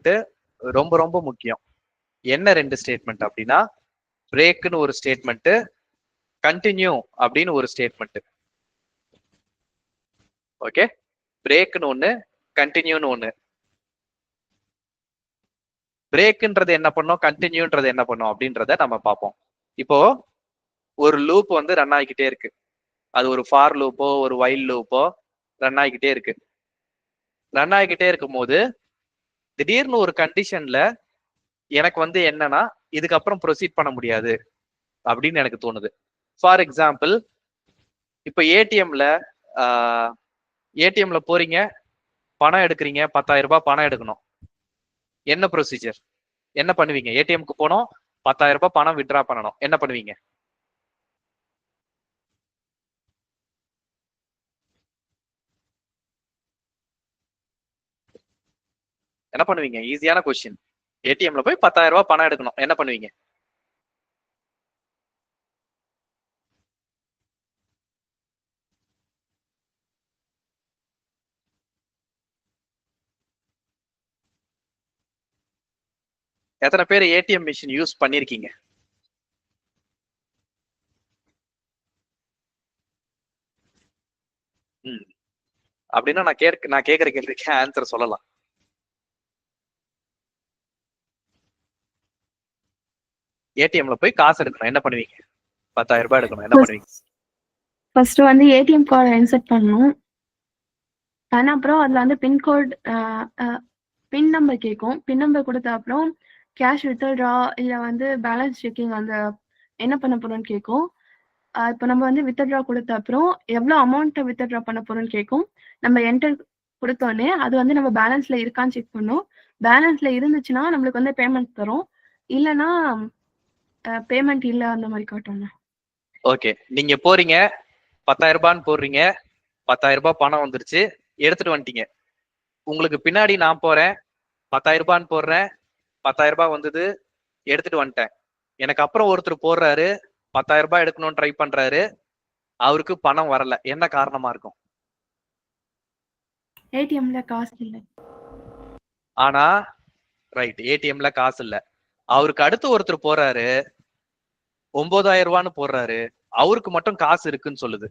Statement ரொம்ப ரொம்ப முக்கியம். என்ன 2 ஸ்டேட்மெண்ட் அப்படின்னா, பிரேக்னு ஒரு ஸ்டேட்மெண்ட், கண்டினியூ அப்படின்னு ஒரு ஸ்டேட்மெண்ட். ஓகே, பிரேக்னு ஒண்ணு, கண்டினியூன்னு ஒண்ணு. பிரேக்ன்றது என்ன பண்ணும், கண்டினியூன்றது என்ன பண்ணும் அப்படின்றத நம்ம பார்ப்போம். இப்போ ஒரு லூப் வந்து ரன் ஆகிக்கிட்டே இருக்கு. அது ஒரு ஃபார் லூப்போ ஒரு வைல் லூப்போ ரன் ஆகிக்கிட்டே இருக்கு. ரன் ஆகிக்கிட்டே இருக்கும் போது திடீர்னு ஒரு கண்டிஷன்ல எனக்கு வந்து என்னன்னா இதுக்கப்புறம் ப்ரொசீட் பண்ண முடியாது அப்படின்னு எனக்கு தோணுது. ஃபார் எக்ஸாம்பிள், இப்போ ஏடிஎம்ல போறீங்க, பணம் எடுக்கிறீங்க, 10,000 ரூபாய் பணம் எடுக்கணும். என்ன ப்ரொசீஜர், என்ன பண்ணுவீங்க? ஏடிஎம்க்கு போனோம், 10,000 ரூபாய் பணம் வித்ட்ரா பண்ணணும், என்ன பண்ணுவீங்க? என்ன பண்ணுவீங்க? ஈஸியான கொஸ்டின். ஏடிஎம்ல போய் 10,000 ரூபாய் பணம் எடுக்கணும், என்ன பண்ணுவீங்க? எத்தனை பேர் ஏடிஎம் மிஷின் யூஸ் பண்ணிருக்கீங்க? அப்படின்னா நான் கேட்கிற கேள்விக்கு ஆன்சர் சொல்லலாம். ஏடிஎம்ல போய் காசு எடுக்கணும், என்ன பண்ணுவீங்க? 10,000 ரூபாய் எடுக்கணும், என்ன பண்ணுவீங்க? ஃபர்ஸ்ட் வந்து ஏடிஎம் கார்டை இன்சர்ட் பண்ணணும். அப்புறம் அதுல வந்து பின்கோட் பின் நம்பர் கேட்கும். பின் நம்பர் கொடுத்த அப்புறம் கேஷ் வித்ட்ரா இல்லை வந்து பேலன்ஸ் செக்கிங் அந்த என்ன பண்ண போறோம்னு கேட்கும். இப்போ நம்ம வந்து வித்ட்ரா கொடுத்த அப்புறம் எவ்வளோ அமௌண்ட்டை வித்ட்ரா பண்ண போறோம்னு கேட்கும். நம்ம என்டர் கொடுத்தோடனே அது வந்து நம்ம பேலன்ஸ்ல இருக்கான்னு செக் பண்ணும். பேலன்ஸ்ல இருந்துச்சுன்னா நம்மளுக்கு வந்து பேமெண்ட் தரும், இல்லைன்னா பேமெண்ட் இல்லை அந்த மாதிரி காட்டுங்க. ஓகே, நீங்க போறீங்க, 10,000 ரூபான்னு போடுறீங்க, 10,000 ரூபாய் பணம் வந்துருச்சு, எடுத்துட்டு வந்துட்டீங்க. உங்களுக்கு பின்னாடி நான் போறேன், 10,000 ரூபான்னு போடுறேன், 10,000 ரூபாய் வந்தது, எடுத்துட்டு வந்துட்டேன். எனக்கு அப்புறம் ஒருத்தர் போடுறாரு, 10,000 ரூபாய் எடுக்கணும்னு ட்ரை பண்றாரு, அவருக்கு பணம் வரல. என்ன காரணமா இருக்கும்? ஏடிஎம்ல காசு இல்லை. ஆனா ரைட், ஏடிஎம்ல காசு இல்ல. அவருக்கு அடுத்து ஒருத்தர் போறாரு, 9,000 ரூபான்னு போடுறாரு, அவருக்கு மட்டும் காசு இருக்குன்னு சொல்லுது.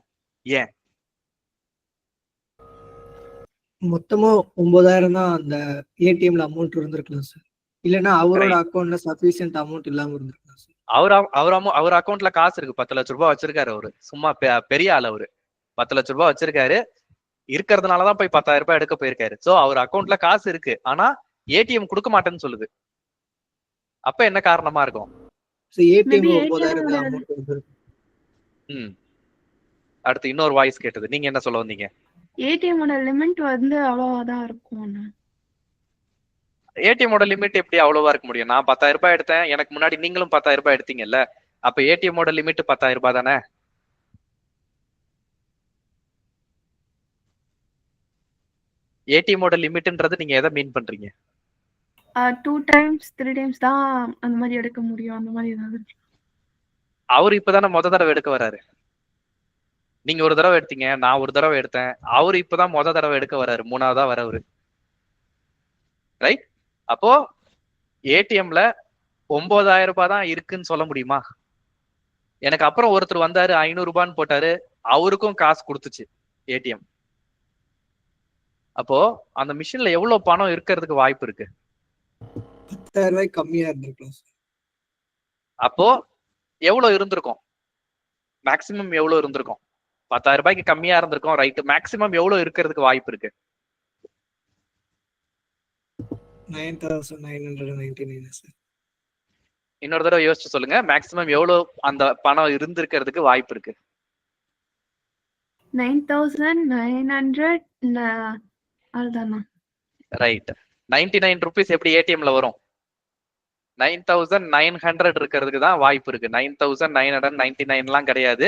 ஏன்? மொத்தமா 9,000 தான் அந்த ஏடிஎம்ல அமௌண்ட் இருந்திருக்கலாம் சார். இல்லைன்னா அவரோட அக்கௌண்ட்ல சஃபிஷியன்ட் அமௌண்ட் இல்லாம இருந்திருக்கலாம் சார். அவர் அக்கௌண்ட்ல காசு இருக்கு, 10 லட்சம் ரூபாய் வச்சிருக்காரு. அவரு சும்மா பெரிய ஆள், அவரு 10 லட்சம் ரூபாய் வச்சிருக்காரு. இருக்கிறதுனாலதான் போய் 10,000 ரூபாய் எடுக்க போயிருக்காரு. சோ அவர் அக்கௌண்ட்ல காசு இருக்கு, ஆனா ஏடிஎம் கொடுக்க மாட்டேன்னு சொல்லுது. அப்ப என்ன காரணமா இருக்கும்? அடுத்து இன்னொரு வாய்ஸ் கேட்டது, நீங்க என்ன சொல்ல வந்தீங்க? ஏடிஎம்மோட லிமிட் வந்து அவ்வளவுதான் இருக்கும். ஏடிஎம்மோட லிமிட் எப்படி அவ்வளவா இருக்க முடியும்? நான் 10,000 ரூபாய் எடுத்தேன், எனக்கு முன்னாடி நீங்களும் 10,000 ரூபாய் எடுத்தீங்கல்ல, அப்ப ஏடிஎம்மோட லிமிட் 10,000 ரூபாய் தானே? ஏடிஎம்மோட லிமிட்ன்றது நீங்க எதை மீன் பண்றீங்க? 2 times 3 times தான் அந்த மாதிரி எடுக்க முடியும், அந்த மாதிரி ஏதாவது. அவரு இப்பதானே முத தடவை எடுக்க வராரு. நீங்க ஒரு தடவை எடுத்தீங்க, நான் ஒரு தடவை எடுத்தேன். அவரு இப்பதான் முத தடவை எடுக்க வராரு, 3ஆவதா வரவரு. ரைட்? அப்போ ஏடிஎம்ல 9,000 ரூபாய் தான் இருக்குன்னு சொல்ல முடியுமா? எனக்கு அப்புறம் ஒருத்தர் வந்தாரு, 500 ரூபான்னு போட்டாரு, அவருக்கும் காசு கொடுத்துச்சு ஏடிஎம். அப்போ அந்த மிஷின்ல எவ்வளவு பணம் இருக்கிறதுக்கு வாய்ப்பு இருக்கு? 10,000 ரூபாய் கம்மியா இருந்திருக்கலாம். அப்போ எவ்வளவு இருந்திருக்கும்? மேக்சிமம் எவ்வளவு இருந்திருக்கும்? 10,000 ரூபாய்க்கு கம்மியா இருந்திருக்கும், ரைட். மேக்சிமம் எவ்வளவு இருக்கிறதுக்கு வாய்ப்பு இருக்கு? 9,999 சார். இன்னொரு தடவை யோசிச்சு சொல்லுங்க, மேக்சிமம் எவ்வளவு அந்த பணம் இருந்திருக்கிறதுக்கு வாய்ப்பு இருக்கு? 9,900. அதுதானா? ரைட். 99 ரூபீஸ் எப்படி ஏடிஎம்ல வரும்? 9,900 இருக்கிறதுக்கு தான் வாய்ப்பு இருக்கு. 9,999 எல்லாம் கிடையாது,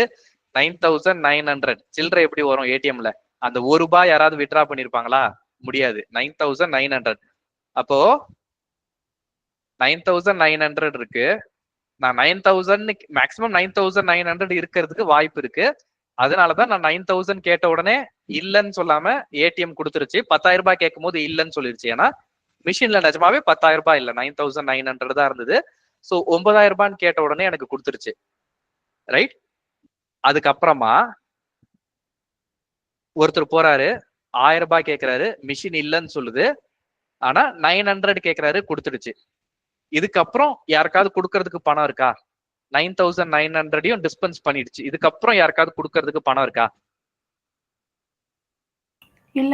9,900 சில்லறை எப்படி வரும் ஏடிஎம்ல? அந்த 1 ரூபாய் யாராவது வித்ட்ரா பண்ணிருப்பாங்களா? முடியாது. 9,900. அப்போ 9,900 இருக்கு. நான் 9,000 மேக்சிமம் 9,900 இருக்கிறதுக்கு வாய்ப்பு இருக்கு. அதனாலதான் நான் 9,000 கேட்ட உடனே இல்லன்னு சொல்லாம ஏடிஎம் கொடுத்துருச்சு. 10,000 ரூபாய் கேட்கும் போது இல்லன்னு சொல்லிருச்சு. ஏன்னா மிஷின்ல நிஜமாவே 10,000 ரூபாய் இல்ல 9,900 தான் இருந்தது. ஸோ 9,000 ரூபான்னு கேட்ட உடனே எனக்கு கொடுத்துருச்சு. ரைட். அதுக்கப்புறமா ஒருத்தர் போறாரு 1000 ரூபாய் கேட்கிறாரு, மிஷின் இல்லைன்னு சொல்லுது. ஆனா 900 கேட்கிறாரு, கொடுத்துடுச்சு. இதுக்கப்புறம் யாருக்காவது கொடுக்கறதுக்கு பணம் இருக்கா? 9,900 டிஸ்பென்ஸ் பண்ணிடுச்சு. இதுக்கப்புறம் யாருக்காவது கொடுக்கறதுக்கு பணம் இருக்கா? இல்ல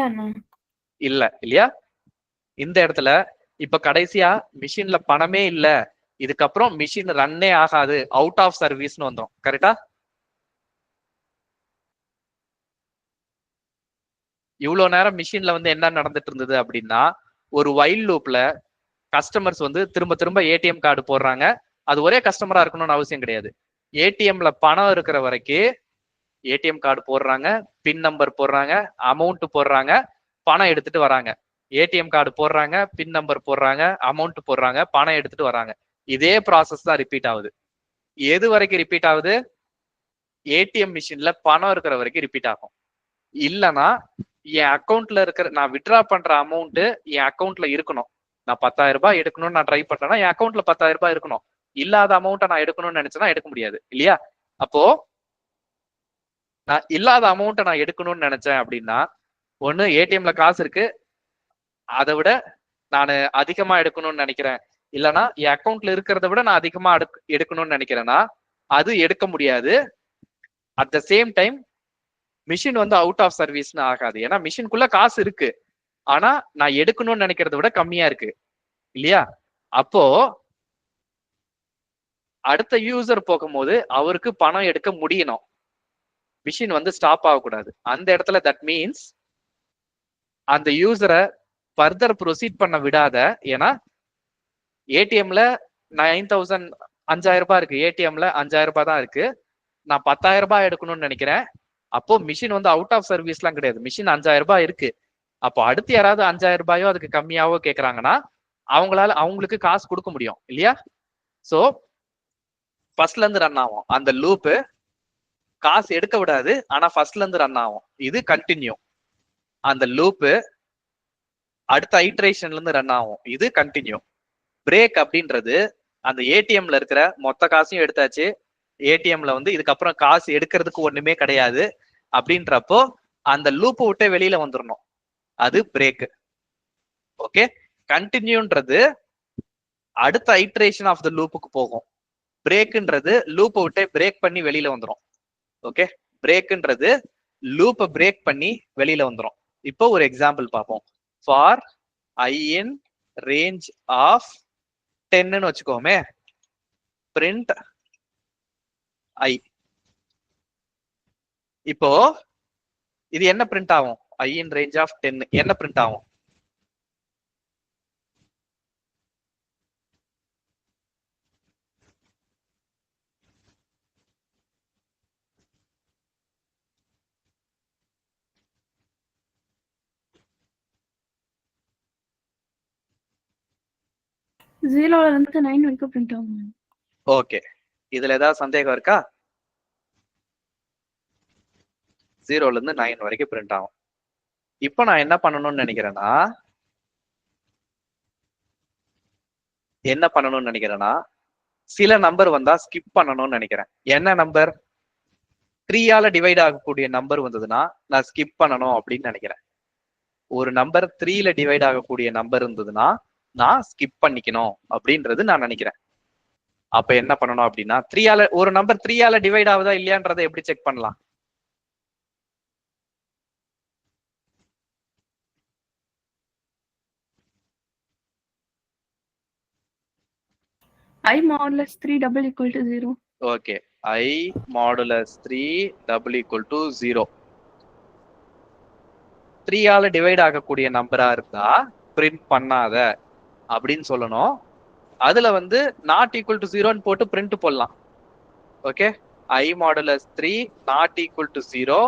இல்ல இல்லையா? இந்த இடத்துல இப்ப கடைசியா மிஷின்ல பணமே இல்ல, இதுக்கப்புறம் மிஷின் ரன்னே ஆகாது, அவுட் ஆஃப் சர்வீஸ்னு வந்தோம். கரெக்டா? இவ்வளவு நேரம் மிஷின்ல வந்து என்ன நடந்துட்டு இருந்தது அப்படின்னா, ஒரு வைல் லூப்ல கஸ்டமர்ஸ் வந்து திரும்ப திரும்ப ஏடிஎம் கார்டு போடுறாங்க. அது ஒரே கஸ்டமரா இருக்கணும்னு அவசியம் கிடையாது. ஏடிஎம்ல பணம் இருக்கிற வரைக்கும் ஏடிஎம் கார்டு போடுறாங்க, பின் நம்பர் போடுறாங்க, அமௌண்ட் போடுறாங்க, பணம் எடுத்துட்டு வராங்க. ஏடிஎம் கார்டு போடுறாங்க, பின் நம்பர் போடுறாங்க, அமௌண்ட் போடுறாங்க, பணம் எடுத்துட்டு வராங்க. இதே ப்ராசஸ் தான் ரிப்பீட் ஆகுது. எது வரைக்கும் ரிப்பீட் ஆகுது? ஏடிஎம் மிஷின்ல பணம் இருக்கிற வரைக்கும் ரிப்பீட் ஆகும். இல்லைன்னா என் அக்கௌண்ட்ல இருக்கிற நான் வித்ட்ரா பண்ற அமௌண்ட் என் அக்கௌண்ட்ல இருக்கணும். நான் 10,000 ரூபாய் எடுக்கணும்னு நான் ட்ரை பண்றேன்னா என் அக்கௌண்ட்ல 10,000 ரூபாய் இருக்கணும். இல்லாத அமௌண்ட்டை நான் எடுக்கணும்னு நினைச்சேன்னா எடுக்க முடியாது இல்லையா? அப்போ நான் இல்லாத அமௌண்ட்டை நான் எடுக்கணும்னு நினைச்சேன் அப்படின்னா, ஒண்ணு ஏடிஎம்ல காசு இருக்கு, அதை விட நான் அதிகமா எடுக்கணும்னு நினைக்கிறேன். இல்லைன்னா என் அக்கௌண்ட்ல இருக்கிறத விட நான் அதிகமா எடுக்கணும்னு நினைக்கிறேன்னா அது எடுக்க முடியாது. At the same time machine வந்து அவுட் ஆஃப் சர்வீஸ்னு ஆகாது. ஏன்னா மிஷின்குள்ள காசு இருக்கு, ஆனா நான் எடுக்கணும்னு நினைக்கிறத விட கம்மியா இருக்கு இல்லையா? அப்போ அடுத்த யூசர் போகும்போது அவருக்கு பணம் எடுக்க முடியணும், மிஷின் வந்து ஸ்டாப் ஆகக்கூடாது. அந்த இடத்துல தட் மீன்ஸ் அந்த யூசரை ஃபர்தர் ப்ரொசீட் பண்ண விடாத. ஏன்னா ஏடிஎம்ல 9,000 5,000 ரூபாய் இருக்கு, ஏடிஎம்ல 5,000 ரூபாய் தான் இருக்கு, நான் 10,000 ரூபாய் எடுக்கணும்னு நினைக்கிறேன். அப்போ மிஷின் வந்து அவுட் ஆஃப் சர்வீஸ்லாம் கிடையாது, மிஷின் 5,000 ரூபாய் இருக்கு. அப்போ அடுத்து யாராவது 5,000 ரூபாயோ அதுக்கு கம்மியாவோ கேட்கறாங்கன்னா அவங்களுக்கு காசு கொடுக்க முடியும் இல்லையா? சோ ஃபர்ஸ்ட்ல இருந்து ரன் ஆகும் அந்த லூப், காசு எடுக்க விடாது, ஆனா ஃபர்ஸ்ட்ல இருந்து ரன் ஆகும். இது கண்டினியூ. அந்த லூப் அடுத்த ஐட்ரேஷன்ல இருந்து ரன் ஆகும். இது கண்டினியூ. பிரேக் அப்படின்றது அந்த ஏடிஎம்ல இருக்கிற மொத்த காசையும் எடுத்தாச்சு, ஏடிஎம்ல வந்து இதுக்கப்புறம் காசு எடுக்கிறதுக்கு ஒண்ணுமே கிடையாது அப்படின்றப்போ அந்த லூப்பை விட்டே வெளியில வந்துடணும். அது பிரேக். ஓகே. கண்டினியூன்றது அடுத்த ஐட்ரேஷன் ஆஃப் த லூப்புக்கு போகும். பிரேக்ன்றது லூப்பை விட்டே பிரேக் பண்ணி வெளியில வந்துடும். ஓகே. பிரேக்ன்றது லூப்பை பிரேக் பண்ணி வெளியில வந்துடும். இப்போ ஒரு எக்ஸாம்பிள் பார்ப்போம். For I in range of 10 வச்சுக்கோமே, print I. இப்போ இது என்ன பிரிண்ட் ஆகும்? I in range of 10 என்ன பிரிண்ட் ஆகும்? ஜீரோல இருந்து 9 வரைக்கும் பிரிண்ட் ஆகும். ஓகே. இதுல ஏதாவது சந்தேகம் இருக்கா? 0ல இருந்து 9 வரைக்கும் பிரிண்ட் ஆகும். இப்போ நான் என்ன பண்ணணும்னு நினைக்கிறேன்னா சில நம்பர் வந்தா ஸ்கிப் பண்ணணும்னு நினைக்கிறேன். என்ன நம்பர்? 3ஆல டிவைட் ஆகக்கூடிய நம்பர் வந்ததுன்னா நான் ஸ்கிப் பண்ணணும் அப்படின்னு நினைக்கிறேன். ஒரு நம்பர் 3ல டிவைட் ஆகக்கூடிய நம்பர் இருந்ததுன்னா நான் ஸ்கிப் பண்ணிக்கணும் அப்படின்றது நான் நினைக்கிறேன். அப்ப என்ன பண்ணணும் அப்படின்னா, ஒரு நம்பர் 3ஆல டிவைட் ஆகுதா இல்லையான்றதை எப்படி செக் பண்ணலாம்? I modulus 3 double equal to 0. Okay. I modulus 3 double equal to 0. 3ஆல டிவைட் ஆகக்கூடிய நம்பரா இருந்தா பிரிண்ட் பண்ணாத அப்படின்னு சொல்லணும். அதுல வந்து நாட் ஈக்குவல் டு 0ன்னு போட்டு பிரிண்ட் போடலாம். Okay. I modulus 3 not equal to 0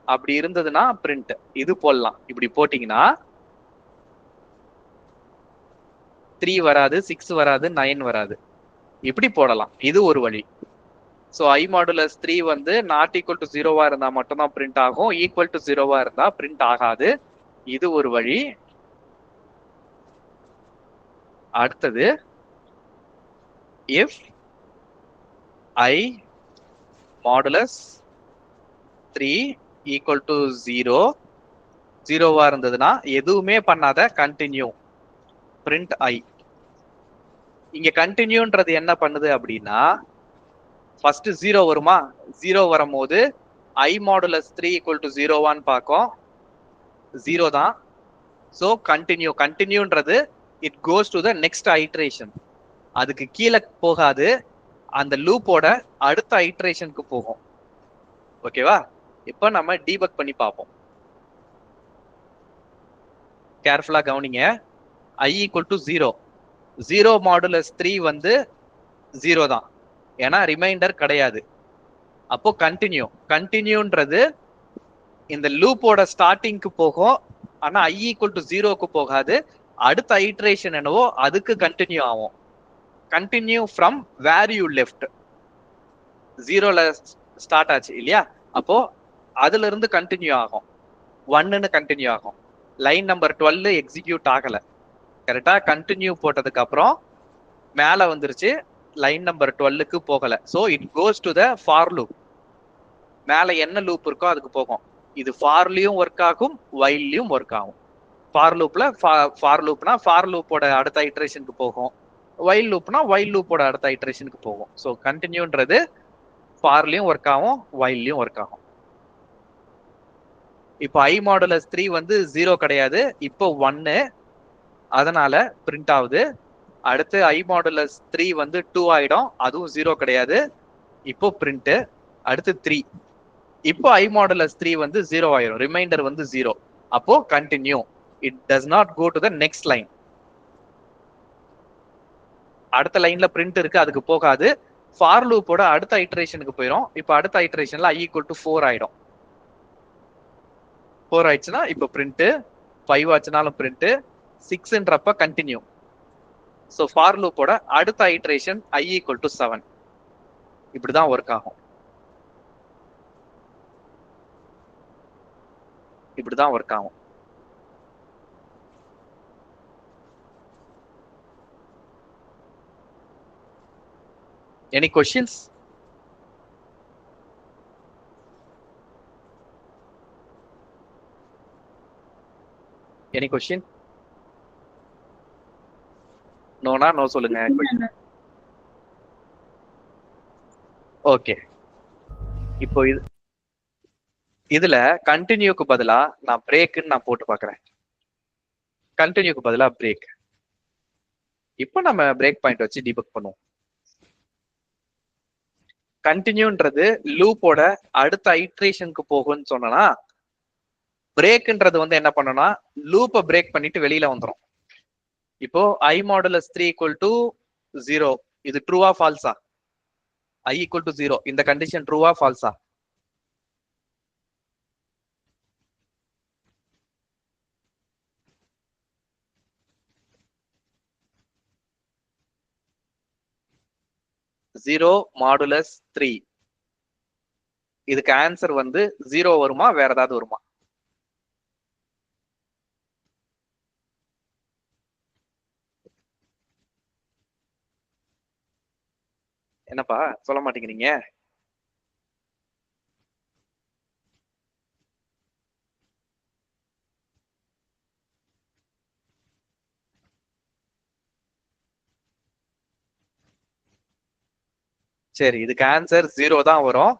அப்படி இருந்ததுன்னா பிரிண்ட் இது போடலாம். இப்படி போட்டீங்கன்னா 3 வராது, 6 வராது, 9 வராது. இப்படி போடலாம். இது ஒரு வழி. ஸோ I modulus 3 வந்து நாட் ஈக்குவல் டு 0வா இருந்தா மட்டும்தான் பிரிண்ட் ஆகும், ஈக்குவல் டு 0வா இருந்தா பிரிண்ட் ஆகாது. இது ஒரு வழி. அடுத்தது if I modulus 3 equal to 0 ஜீரோவா இருந்ததுன்னா எதுவுமே பண்ணாத கண்டினியூ பிரிண்ட் ஐ. இங்க கண்டினியூன்றது என்ன பண்ணுது அப்படின்னா ஃபர்ஸ்ட் 0 வருமா, 0 வரும்போது ஐ மாடுலஸ் 3 ஈக்குவல் டு 0வான்னு பார்க்கும், 0 தான். ஸோ கண்டினியூன்றது it goes to the next iteration. அதுக்கு கீழே போகாது, அந்த லூப்போட அடுத்த ஐட்ரேஷனுக்கு போகும். ஓகேவா? இப்போ நம்ம டீபக் பண்ணி பார்ப்போம். கேர்ஃபுல்லா கவனிங்க. ஐ ஈக்குவல் டு 0, 0 மாடுலஸ் 3 வந்து 0 தான், ஏன்னா ரிமைண்டர் கிடையாது. அப்போ கண்டினியூன்றது இந்த லூப்போட ஸ்டார்டிங்க்கு போகும், ஆனா ஐ ஈக்குவல் டு 0க்கு போகாது. அடுத்த ஐட்ரேஷன் என்னவோ அதுக்கு கண்டினியூ ஆகும். Continue from where you left. 0ல ஸ்டார்ட் ஆச்சு இல்லையா, அப்போ அதுல இருந்து கண்டினியூ ஆகும், 1ன்னு கண்டினியூ ஆகும். லைன் நம்பர் 12 எக்ஸிக்யூட் ஆகல, கரெக்டா? கண்டினியூ போட்டதுக்கு அப்புறம் மேல வந்துருச்சு, லைன் நம்பர் 12க்கு போகல. So it goes to the for loop. மேல என்ன லூப் இருக்கோ அதுக்கு போகும். இது ஃபார்லயும் ஒர்க் ஆகும், வைல்லையும் ஒர்க் ஆகும். ஃபார் லூப்ல ஃபார் லூப்னா ஃபார் லூப்போட அடுத்த ஐட்ரேஷனுக்கு போகும், வைல் லூப்னா வைல் லூப்போட அடுத்த ஐட்ரேஷனுக்கு போகும். ஸோ கண்டினியூன்றது ஃபார்லயும் ஒர்க் ஆகும், வைல்லையும் ஒர்க் ஆகும். இப்போ ஐ மாடுலஸ் 3 வந்து 0 கிடையாது, இப்போ 1, அதனால பிரிண்ட் ஆகுது. அடுத்து ஐ மாடுலஸ் 3 வந்து 2 ஆயிடும், அதுவும் 0 கிடையாது, இப்போ பிரிண்ட். அடுத்து 3, இப்போ ஐ மாடுலஸ் 3 வந்து 0 ஆயிடும், ரிமைண்டர் வந்து 0. அப்போ continue, it does not go to the next line. அடுத்த லைன்ல பிரிண்ட் இருக்கு, அதுக்கு போகாது. ஃபார் லூப்போட அடுத்த ஐட்ரேஷனுக்கு போயிடும். இப்போ அடுத்த ஐட்ரேஷன்ல ஐ ஈக்குவல் டு 4 ஆயிடும். 4 ஆயிடுச்சுன்னா இப்போ பிரிண்ட், 5 ஆச்சுனாலும் பிரிண்ட், 6ன்றப்ப கண்டினியூ. ஸோ ஃபார் லூப்போட அடுத்த ஐட்ரேஷன் ஐ ஈக்குவல் டு 7. இப்படிதான் ஒர்க் ஆகும், இப்படிதான் ஒர்க் ஆகும். Any questions? Any question? நோனா நோ சொல்லுங்க. ஓகே, இப்போ இதுல கண்டினியூக்கு பதிலா நான் பிரேக்குன்னு நான் போட்டு பாக்குறேன். கண்டினியூக்கு பதிலா பிரேக். இப்போ நம்ம பிரேக் பாயிண்ட் வச்சு டீபக் பண்ணுவோம். கண்டினியூன்றது லூப்போட அடுத்த ஐட்ரேஷனுக்கு போகும்னு சொன்னா, பிரேக்ன்றது வந்து என்ன பண்ணனா லூப்பை பிரேக் பண்ணிட்டு வெளியில வந்துரும். இப்போ ஐ மாடுலஸ் 3 ஈக்குவல் டு 0, இது ட்ரூவா ஃபால்ஸா? ஐ ஈக்குவல் டு 0, இந்த கண்டிஷன் ட்ரூவா ஃபால்ஸா? ஜீரோ மாடுலஸ் 3, இதுக்கு ஆன்சர் வந்து 0 வருமா, வேற ஏதாவது வருமா? என்னப்பா சொல்ல மாட்டேங்கிறீங்க? சரி, இதுக்கு ஆன்சர் 0 தான் வரும்.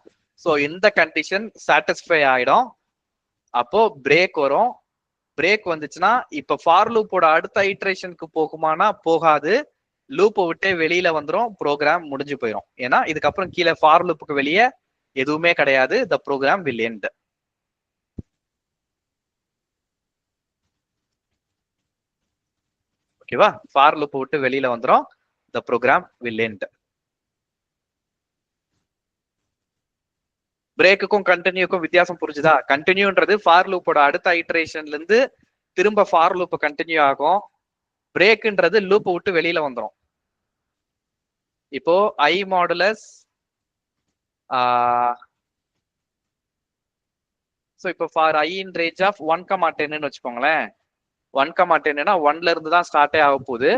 ஸோ இந்த கண்டிஷன் சாட்டிஸ்ஃபை ஆயிடும். அப்போ பிரேக் வரும். பிரேக் வந்துச்சுன்னா இப்ப ஃபார் லூப்போட அடுத்த ஐட்ரேஷனுக்கு போகுமானா போகாது, லூப்பை விட்டே வெளியில வந்துடும், ப்ரோக்ராம் முடிஞ்சு போயிடும். ஏன்னா இதுக்கப்புறம் கீழே ஃபார் லூப்புக்கு வெளியே எதுவுமே கிடையாது. த ப்ரோக்ராம் வில் எண்ட். ஓகேவா? ஃபார் லூப் விட்டு வெளியில வந்துடும், த ப்ரோக்ராம் வில் எண்ட். பிரேக்குக்கும் கண்டினியூக்கும் வித்தியாசம் புரிஞ்சுதா? கண்டினியூன்றது ஃபார் லூப்போட அடுத்த ஐட்ரேஷன்ல இருந்து திரும்ப ஃபார் லூப் கண்டினியூ ஆகும். பிரேக்ன்றது லூப் விட்டு வெளியில வந்துடும். இப்போ ஐ மாடுலஸ் ஸோ இப்போ for I in range of 1,10ன்னு வச்சுக்கோங்களேன். 1,10ன்னா 1ல இருந்து தான் ஸ்டார்டே ஆக போகுது.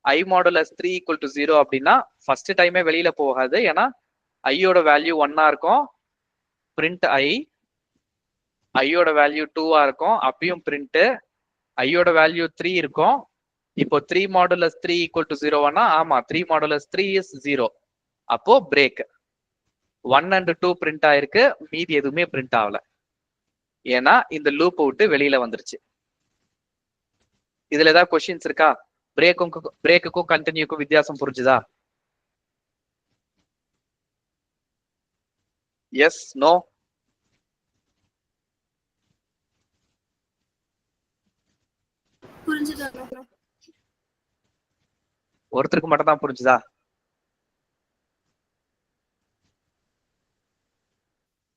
ஐ மாடுலஸ் 3 ஈக்குவல் டு 0 அப்படின்னா ஃபர்ஸ்ட் டைமே வெளியில போகாது. ஏன்னா ஐயோட வேல்யூ 1 இருக்கும், பிரிண்ட் ஐயோட வேல்யூ 2 இருக்கும், அப்பயும் பிரிண்ட் ஐயோட வேல்யூ 3 இருக்கும். இப்போ 3 மாடுலஸ் 3 ஈக்குவல் டு 0 ஆமா 3 மாடுலஸ் 3 இஸ் 0. அப்போ பிரேக் 1 and 2 பிரிண்ட் ஆயிருக்கு, மீதி எதுவுமே பிரிண்ட் ஆகல. ஏன்னா இந்த லூப் விட்டு வெளியில வந்துருச்சு. இதுல ஏதாவது கொஸ்டின்ஸ் இருக்கா? பிரேக்குக்கும் கண்டினியூக்கும் வித்தியாசம் புரிஞ்சுதா? Yes, no? ஒருத்தருக்கு மட்டும் தான் புரிஞ்சுதா?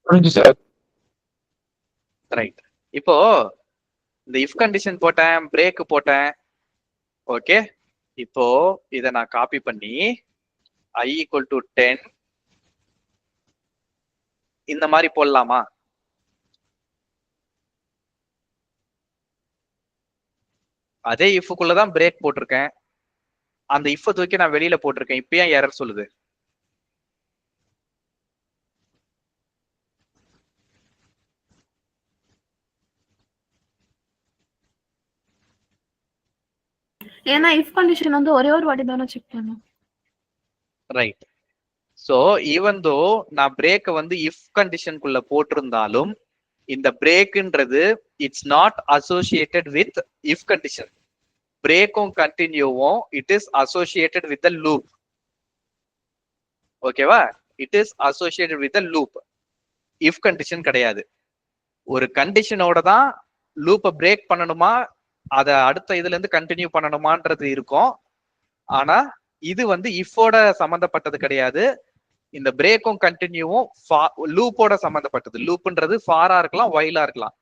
புரிஞ்சு சார். ரைட். இப்போ இந்த இஃப் கண்டிஷன் போட்டேன், பிரேக் போட்டேன். ஓகே, இப்போ இதை நான் காப்பி பண்ணி i ஈக்குவல் டு 10 இந்த மாதிரி போடலாமா? அதே இஃப்க்குள்ளதான் பிரேக் போட்டிருக்கேன், அந்த இஃப் தூக்கி நான் வெளியில போட்டிருக்கேன். இப்ப ஏன் எரர் சொல்லுது? ஏன்னா இஃப் கண்டிஷன் வந்து ஒரே ஒரு வாட்டி தானே செக் பண்ணும். ரைட். சோ ஈவன் தோ நான் பிரேக் வந்து இஃப் கண்டிஷனுக்குள்ள போட்டிருந்தாலும் இந்த பிரேக்ன்றது it's not associated with if condition. பிரேக்கும் கண்டினியூவும் it is associated with the loop. ஓகேவா? It is associated with the loop. If condition கிடையாது. ஒரு கண்டிஷனோட தான் லூப்பை பிரேக் பண்ணணுமா அதை அடுத்த இதுல இருந்து கண்டினியூ பண்ணணுமான்றது இருக்கும். ஆனா இது வந்து இஃபோட சம்பந்தப்பட்டது கிடையாது. இந்த பிரேக்கும் கண்டினியூவும் லூப்போட சம்பந்தப்பட்டது. லூப்ன்றது ஃபாரா இருக்கலாம், வைலா இருக்கலாம்.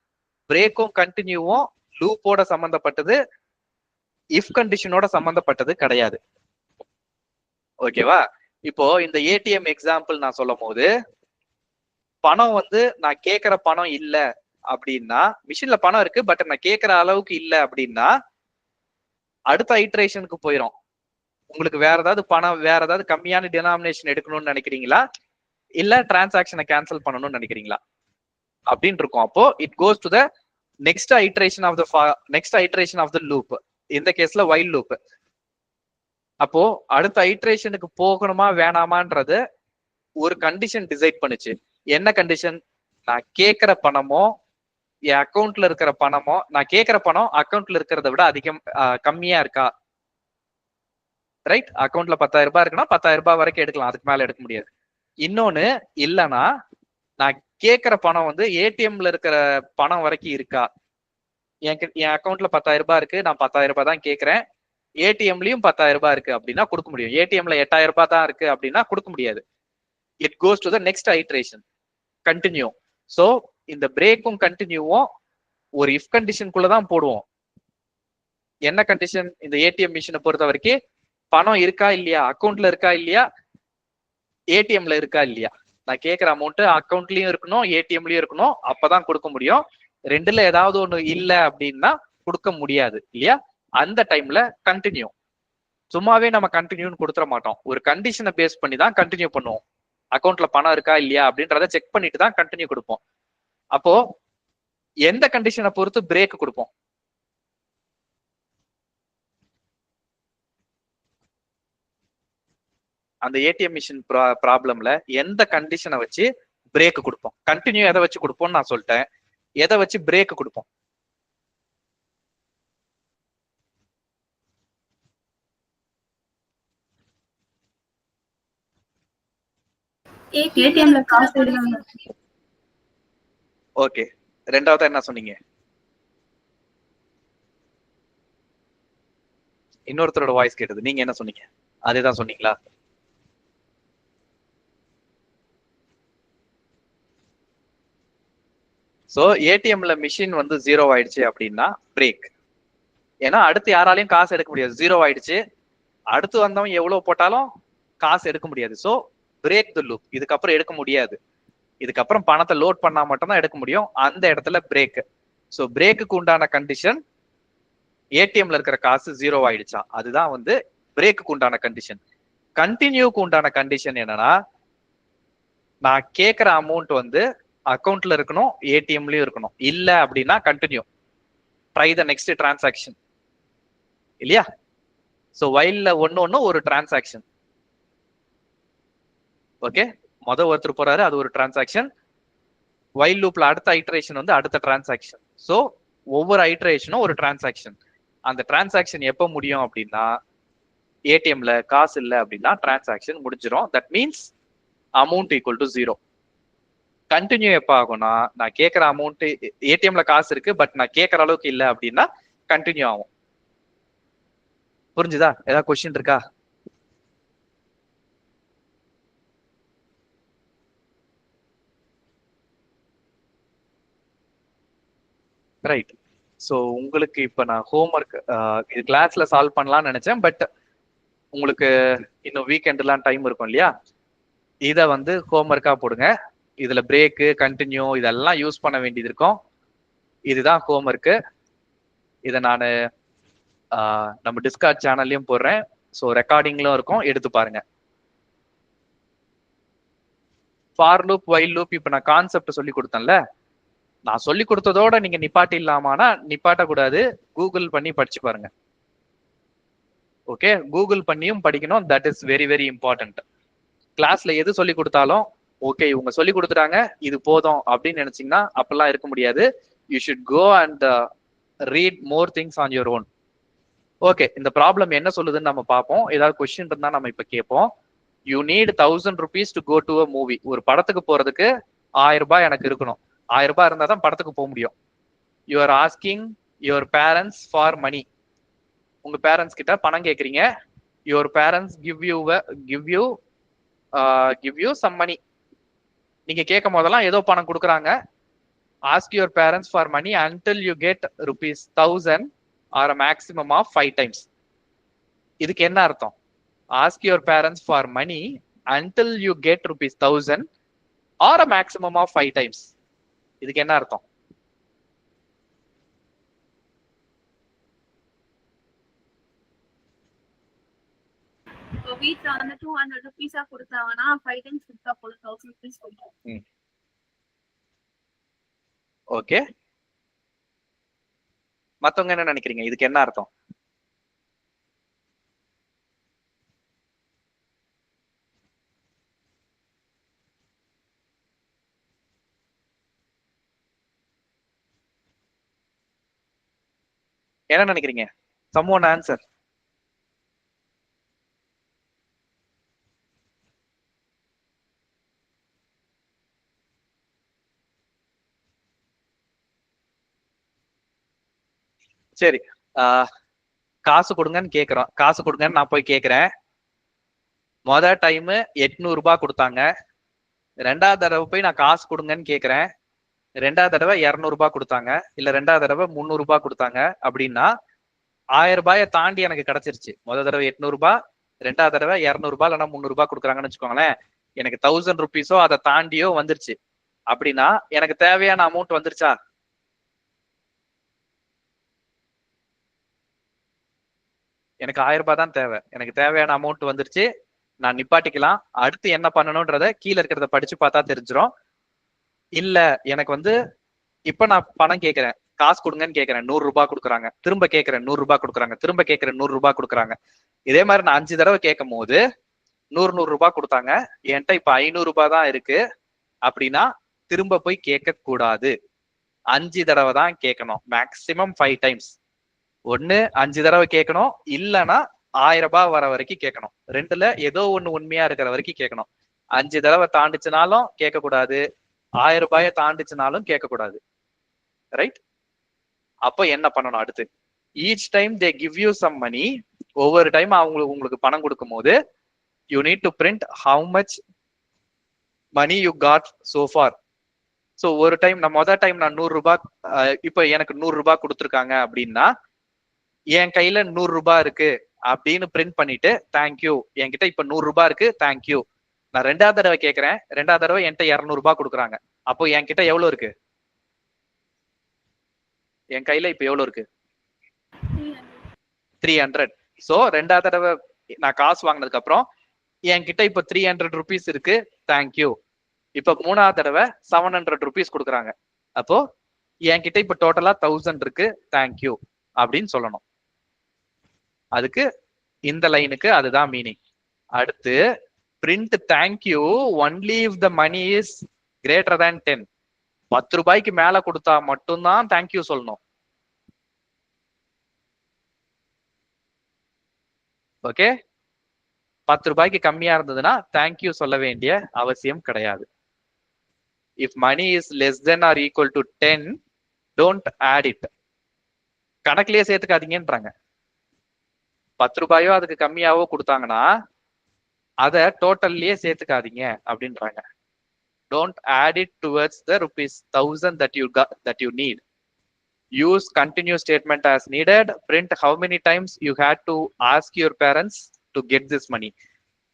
பிரேக்கும் கண்டினியூவும் லூப்போட சம்பந்தப்பட்டது, இஃப் கண்டிஷனோட சம்பந்தப்பட்டது கிடையாது. ஓகேவா? இப்போ இந்த ஏடிஎம் எக்ஸாம்பிள் நான் சொல்லும் போது பணம் வந்து நான் கேட்கிற பணம் இல்ல அப்படின்னா, மிஷின்ல பணம் இருக்கு பட் நான் கேட்கிற அளவுக்கு இல்ல அப்படின்னா அடுத்த ஐட்ரேஷனுக்கு போயிடும். உங்களுக்கு வேற ஏதாவது பணம், வேற ஏதாவது கம்மியான டினாமினேஷன் எடுக்கணும்னு நினைக்கிறீங்களா, இல்ல டிரான்சாக்ஷனை கேன்சல் பண்ணணும்னு நினைக்கிறீங்களா அப்படின்னு இருக்கும். அப்போ it goes to the next iteration of the loop. இந்த கேஸ்ல வைல் லூப். அப்போ அடுத்த ஐட்ரேஷனுக்கு போகணுமா வேணாமான்றது ஒரு கண்டிஷன் டிசைட் பண்ணுச்சு. என்ன கண்டிஷன்? நான் கேட்கிற பணமோ என் அக்கௌண்ட்ல இருக்கிற பணமோ, நான் கேட்கிற பணம் அக்கௌண்ட்ல இருக்கிறத விட கம்மியா இருக்கா? ரைட். அக்கௌண்ட்ல 10,000 ரூபாய் இருக்குன்னா 10,000 ரூபாய் வரைக்கும் எடுக்கலாம், அதுக்கு மேல எடுக்க முடியாது. இன்னொன்னு இல்லைன்னா நான் கேட்கிற பணம் வந்து ஏடிஎம்ல இருக்கிற பணம் வரைக்கும் இருக்கா? என் அக்கௌண்ட்ல 10,000 ரூபாய் இருக்கு, நான் 10,000 ரூபாய் தான் கேட்கிறேன், ஏடிஎம்லயும் 10,000 ரூபாய் இருக்கு அப்படின்னா கொடுக்க முடியும். ஏடிஎம்ல 8,000 ரூபாய் தான் இருக்கு அப்படின்னா கொடுக்க முடியாது. It goes to the next iteration, continue. So இந்த பிரேக்கும் கண்டினியூவும் ஒரு இஃப் கண்டிஷனுக்குள்ளதான் போடுவோம். என்ன கண்டிஷன்? இந்த ஏடிஎம் மிஷினை பொறுத்த வரைக்கும் பணம் இருக்கா இல்லையா, அக்கௌண்ட்ல இருக்கா இல்லையா, ஏடிஎம்ல இருக்கா இல்லையா. நான் கேட்கிற அமௌண்ட் அக்கௌண்ட்லயும் இருக்கணும், ஏடிஎம்லயும் இருக்கணும், அப்பதான் கொடுக்க முடியும். ரெண்டுல ஏதாவது ஒண்ணு இல்ல அப்படின்னா கொடுக்க முடியாது இல்லையா. அந்த டைம்ல கண்டினியூ. சும்மாவே நம்ம கண்டினியூன்னு கொடுத்துட மாட்டோம், ஒரு கண்டிஷனை பேஸ் பண்ணி தான் கண்டினியூ பண்ணுவோம். அக்கௌண்ட்ல பணம் இருக்கா இல்லையா அப்படின்றத செக் பண்ணிட்டு தான் கண்டினியூ கொடுப்போம். அப்போ எந்த கண்டிஷனை பொறுத்து பிரேக் கொடுப்போம்? அந்த ஏடிஎம் மிஷின் ப்ராப்ளம்ல எந்த கண்டிஷனை வச்சு பிரேக் கொடுப்போம்? கண்டினியூ எதை வச்சு கொடுப்போம்னு நான் சொல்லிட்டேன், எதை வச்சு பிரேக் கொடுப்போம்? ஏடிஎம்ல காசு இல்ல. ஓகே, ரெண்டாவது என்ன சொன்னீங்க? இன்னொருத்தரோட வாய்ஸ் கேட்டது, நீங்க என்ன சொன்னீங்க? அதேதான் சொன்னீங்களா? சோ ஏடிஎம்ல மிஷின் வந்து 0 ஆயிடுச்சு அப்படின்னா பிரேக். ஏன்னா அடுத்து யாராலையும் காசு எடுக்க முடியாது, 0 ஆயிடுச்சு. அடுத்து வந்தவன் எவ்வளவு போட்டாலும் காசு எடுக்க முடியாது. So break the loop. இதுக்கப்புறம் எடுக்க முடியாது, இதுக்கப்புறம் பணத்தை லோட் பண்ணா மட்டும்தான் எடுக்க முடியும். அந்த இடத்துல பிரேக். சோ பிரேக்குக்கு உண்டான கண்டிஷன் ஏடிஎம்ல இருக்கிற காசு 0 ஆயிடுச்சா, அதுதான் வந்து பிரேக்குக்கு உண்டான கண்டிஷன். கண்டினியூக்கு உண்டான கண்டிஷன் என்னன்னா, நான் கேட்கிற அமௌண்ட் வந்து அக்கௌண்ட்ல இருக்கணும், ஏடிஎம்லயும் இருக்கணும். இல்ல அப்படின்னா continue, try the next transaction இல்லையா? சோ வைல்ல ஒன்னு ஒரு டிரான்சாக்ஷன். ஓகே, ஒருத்தர் போறாரு, அது ஒரு டிரான்சாக்ஷன். வைல் லூப்ல அடுத்த ஐட்ரேஷன் வந்து அடுத்த டிரான்சாக்ஷன். சோ ஒவ்வொரு ஐட்ரேஷனும் ஒரு டிரான்சாக்ஷன். அந்த டிரான்சாக்ஷன் எப்போ முடியும் அப்படின்னா, ஏடிஎம்ல காசு இல்லை அப்படின்னா டிரான்சாக்ஷன் முடிஞ்சிடும். That means amount equal to 0. Continue எப்போ ஆகும்னா, நான் கேட்கிற அமௌண்ட் ஏடிஎம்ல காசு இருக்கு, பட் நான் கேட்கற அளவுக்கு இல்லை அப்படின்னா கண்டினியூ ஆகும். புரிஞ்சுதா? ஏதாவது கொஸ்டின் இருக்கா? ரைட். ஸோ உங்களுக்கு இப்ப நான் ஹோம்ஒர்க் இது கிளாஸ்ல சால்வ் பண்ணலாம்னு நினைச்சேன், பட் உங்களுக்கு இன்னும் வீக்கெண்ட்லாம் டைம் இருக்கும் இல்லையா? இதை வந்து ஹோம்ஒர்க்கா போடுங்க. இதுல பிரேக்கு, கண்டினியூ இதெல்லாம் யூஸ் பண்ண வேண்டியது இருக்கும். இதுதான் ஹோம்ஒர்க்கு. இதை நான் நம்ம டிஸ்கார்ட் சேனல்லையும் போடுறேன். ஸோ ரெக்கார்டிங்லும் இருக்கும், எடுத்து பாருங்க. ஃபார் லூப், வைல் லூப் இப்ப நான் கான்செப்ட் சொல்லி கொடுத்தேன்ல, நான் சொல்லி கொடுத்ததோட நீங்க நிப்பாட்டி இல்லாமனா நிப்பாட்டக்கூடாது. கூகுள் பண்ணி படிச்சு பாருங்க. ஓகே, கூகுள் பண்ணியும் படிக்கணும். That is very very important. கிளாஸ்ல எது சொல்லி கொடுத்தாலும் ஓகே இவங்க சொல்லி கொடுத்துட்டாங்க இது போதும் அப்படின்னு நினைச்சீங்கன்னா அப்பெல்லாம் இருக்க முடியாது. You should go and read more things on your own. Okay, இந்த ப்ராப்ளம் என்ன சொல்லுதுன்னு நம்ம பார்ப்போம். ஏதாவது கொஸ்டின் இருந்தா நம்ம இப்ப கேட்போம். You need 1000 rupees to go to a movie. ஒரு படத்துக்கு போறதுக்கு 1000 ரூபாய் எனக்கு இருக்கணும். 1000 ரூபாய் இருந்தா தான் படத்துக்கு போக முடியும். You are asking your parents for money. உங்க பேரண்ட்ஸ் கிட்ட பணம் கேட்குறீங்க. Your parents give you some money. நீங்க கேட்கும் போதெல்லாம் ஏதோ பணம் கொடுக்குறாங்க. Ask your parents for money until you get ₹1000 or a maximum of 5 times. இதுக்கு என்ன அர்த்தம்? Ask your parents for money until you get ₹1000 or a maximum of 5 times. இதுக்கு என்ன அர்த்தம்? வீட்ல வந்து 200 rupees கொடுத்தாங்கன்னா 5 times கொடுத்தா போல 1000 rupees கொடுக்கும். ஓகே, மத்தவங்க என்ன நினைக்கிறீங்க? இதுக்கு என்ன அர்த்தம்? என்ன நினைக்கிறீங்க? someone answer. சரி, காசு கொடுங்கன்னு கேக்குறோம். காசு கொடுங்கன்னு நான் போய் கேக்குறேன். மொதல் டைம் 800 ரூபாய் கொடுத்தாங்க. ரெண்டாவது தடவை போய் நான் காசு கொடுங்கன்னு கேக்குறேன். ரெண்டாவது தடவை 200 ரூபாய் கொடுத்தாங்க. இல்ல ரெண்டாவது தடவை 300 ரூபாய் கொடுத்தாங்க. அப்படின்னா 1000 ரூபாயை தாண்டி எனக்கு கிடைச்சிருச்சு. முதல் தடவை 800 ரூபாய், ரெண்டாவது தடவை 200 ரூபாய் இல்லைன்னா 300 ரூபாய் கொடுக்குறாங்கன்னு வச்சுக்கோங்களேன். எனக்கு 1000 rupees அதை தாண்டியோ வந்துருச்சு. அப்படின்னா எனக்கு தேவையான அமௌண்ட் வந்துருச்சா? எனக்கு 1000 ரூபாய் தான் தேவை. எனக்கு தேவையான அமௌண்ட் வந்துருச்சு. நான் நிப்பாட்டிக்கலாம். அடுத்து என்ன பண்ணணும்ன்றத கீழே இருக்கிறத படிச்சு பார்த்தா தெரிஞ்சிடும். இல்ல எனக்கு வந்து இப்ப நான் பணம் கேட்கிறேன், காசு கொடுங்கன்னு கேட்கிறேன், 100 ரூபாய் கொடுக்குறாங்க. திரும்ப கேட்கிறேன் 100 ரூபாய் கொடுக்குறாங்க. திரும்ப கேட்கிறேன் 100 ரூபாய் கொடுக்குறாங்க. இதே மாதிரி நான் 5 தடவை கேட்கும் போது 100 ரூபாய் கொடுத்தாங்க. என்கிட்ட இப்ப 500 ரூபாய் தான் இருக்கு. அப்படின்னா திரும்ப போய் கேட்க கூடாது. 5 தடவை தான் கேட்கணும். Maximum 5 times. ஒண்ணு 5 தடவை கேட்கணும், இல்லைன்னா 1000 ரூபாய் வர வரைக்கும் கேட்கணும். ரெண்டுல ஏதோ ஒண்ணு உண்மையா இருக்கிற வரைக்கும் கேட்கணும். 5 தடவை தாண்டிச்சுனாலும் கேட்க கூடாது, 1000 ரூபாயை தாண்டிச்சுனாலும் கேட்க கூடாது. ரைட்? அப்ப என்ன பண்ணணும் அடுத்து? Each time they give you some money. ஒவ்வொரு டைம் உங்களுக்கு பணம் கொடுக்கும் போது you need to print how much money you got so far. So ஒரு டைம் நான் மொதல் டைம் நான் 100 ரூபாய், இப்ப எனக்கு 100 ரூபாய் கொடுத்துருக்காங்க அப்படின்னா என் கையில 100 ரூபாய் இருக்கு அப்படின்னு பிரிண்ட் பண்ணிட்டு தேங்க்யூ, என்கிட்ட இப்ப 100 ரூபாய் இருக்கு, தேங்க்யூ. நான் ரெண்டாவது தடவை கேட்கிறேன். ரெண்டாவது தடவை என்கிட்ட 200 ரூபாய் கொடுக்குறாங்க. அப்போ என்கிட்ட எவ்வளவு இருக்கு? என் கையில இப்ப எவ்வளவு இருக்கு? 300. சோ ரெண்டாவது தடவை நான் காசு வாங்கினதுக்கு அப்புறம் என்கிட்ட இப்ப 300 rupees இருக்கு, தேங்க்யூ. இப்ப 3வது தடவை 700 rupees கொடுக்குறாங்க. அப்போ என்கிட்ட இப்ப டோட்டலா 1000 இருக்கு, தேங்க்யூ அப்படின்னு சொல்லணும். அதுக்கு இந்த லைனுக்கு அதுதான் மீனிங். அடுத்து print thank you only if the money is greater than 10. 10 ரூபாய்க்கு மேல கொடுத்தா மட்டும்தான் தேங்க்யூ சொல்லணும். ஓகே, 10 ரூபாய்க்கு கம்மியா இருந்ததுன்னா தேங்க்யூ சொல்ல வேண்டிய அவசியம் கிடையாது. If money is less than or equal to 10, don't add it. கணக்குலயே சேர்த்துக்காதீங்கன்றாங்க. 10 ரூபாயோ அதுக்கு கம்மியாவோ கொடுத்தாங்கன்னா அதை டோட்டல்லயே சேர்த்துக்காதீங்க அப்படின்றாங்க. Don't add it towards the ₹1000 that you need. Use continuous statement as needed. Print how many times you had to ask your parents to get this money.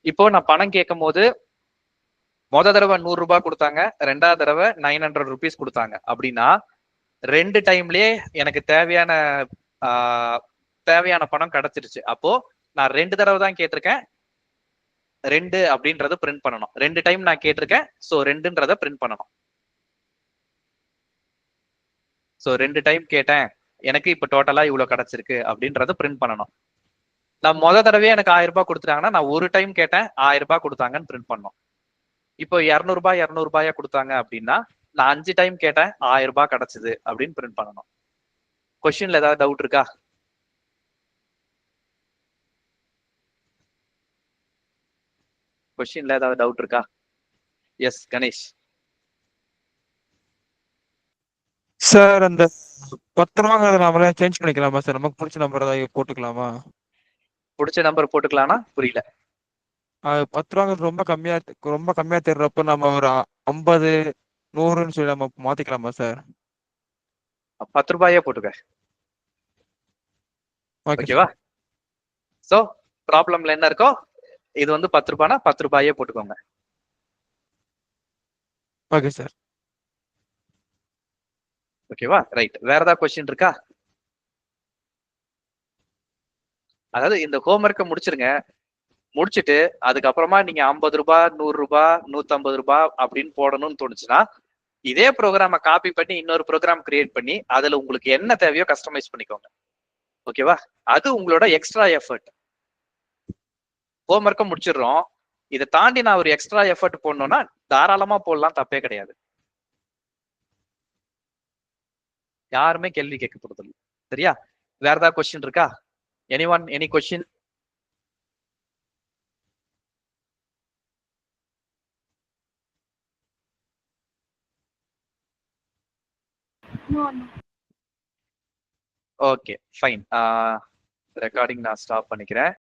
இப்போ நான் பணம் கேட்கும் போது முத தடவை 100 ரூபாய் கொடுத்தாங்க, 2வது தடவை 900 rupees கொடுத்தாங்க அப்படின்னா 2 டைம்லயே எனக்கு தேவையான பணம் கிடைச்சிருச்சு. அப்போ நான் 2 தடவை தான் கேட்டிருக்கேன், 2 அப்படின்றத பிரிண்ட் பண்ணணும். 2 டைம் நான் கேட்டிருக்கேன், சோ 2ன்றத பிரிண்ட் பண்ணணும். சோ 2 டைம் கேட்டேன், எனக்கு இப்ப டோட்டலா இவ்வளவு கிடைச்சிருக்கு அப்படின்றத பிரிண்ட் பண்ணணும். நான் முத தடவையே எனக்கு 1000 ரூபாய் கொடுத்துட்டாங்கன்னா நான் ஒரு டைம் கேட்டேன் 1000 ரூபாய் கொடுத்தாங்கன்னு பிரிண்ட் பண்ணணும். இப்போ 200 ரூபாயா கொடுத்தாங்க அப்படின்னா நான் 5 டைம் கேட்டேன் 1000 ரூபாய் கிடைச்சது அப்படின்னு பிரிண்ட் பண்ணணும். கொஸ்டின்ல ஏதாவது டவுட் இருக்கா? கொஸ்டின்ல ஏதாவது டவுட் இருக்கா? எஸ் கணேஷ். சார் அந்த 10 ரூபாங்கிறத நாமளே சேஞ்ச் பண்ணிக்கலாமா சார்? நமக்கு பிடிச்ச நம்பர் ஏதாவது போட்டுக்கலாமா? பிடிச்ச நம்பர் போட்டுக்கலாம்னா புரியல. 10 ரூபாங்கிறது ரொம்ப கம்மியா தெரியறப்ப நம்ம ஒரு 50, 100ன்னு சொல்லி நம்ம மாத்திக்கலாமா சார்? 10 ரூபாயே போட்டுக்க. ஓகேவா? சோ ப்ராப்ளம்ல என்ன இருக்கோ இது வந்து 10 ரூபாய்னா 10 ரூபாயே போட்டுக்கோங்க. Okay sir. ஓகேவா? ரைட். வேற ஏதாவது கொஸ்டின் இருக்கா? அதாவது இந்த ஹோம்ஒர்க்கை முடிச்சிருங்க. முடிச்சுட்டு அதுக்கப்புறமா நீங்க 50 ரூபாய், 100 ரூபாய், 150 ரூபாய் அப்படின்னு போடணும்னு தோணுச்சுன்னா இதே ப்ரோக்ராம காப்பி பண்ணி இன்னொரு ப்ரோக்ராம் கிரியேட் பண்ணி அதுல உங்களுக்கு என்ன தேவையோ கஸ்டமைஸ் பண்ணிக்கோங்க. ஓகேவா? அது உங்களோட எக்ஸ்ட்ரா எஃபர்ட். ஹோம்ஒர்க்கை முடிச்சிடுறோம், இதை தாண்டி நான் ஒரு எக்ஸ்ட்ரா எஃபர்ட் போடணும்னா தாராளமா போடலாம், தப்பே கிடையாது. யாருமே கேள்வி கேட்க போறது இல்லை. சரியா? வேற ஏதாவது கொஸ்டின் இருக்கா? Anyone, any question? Okay fine. Recording நான் ஸ்டாப் பண்ணிக்கிறேன்.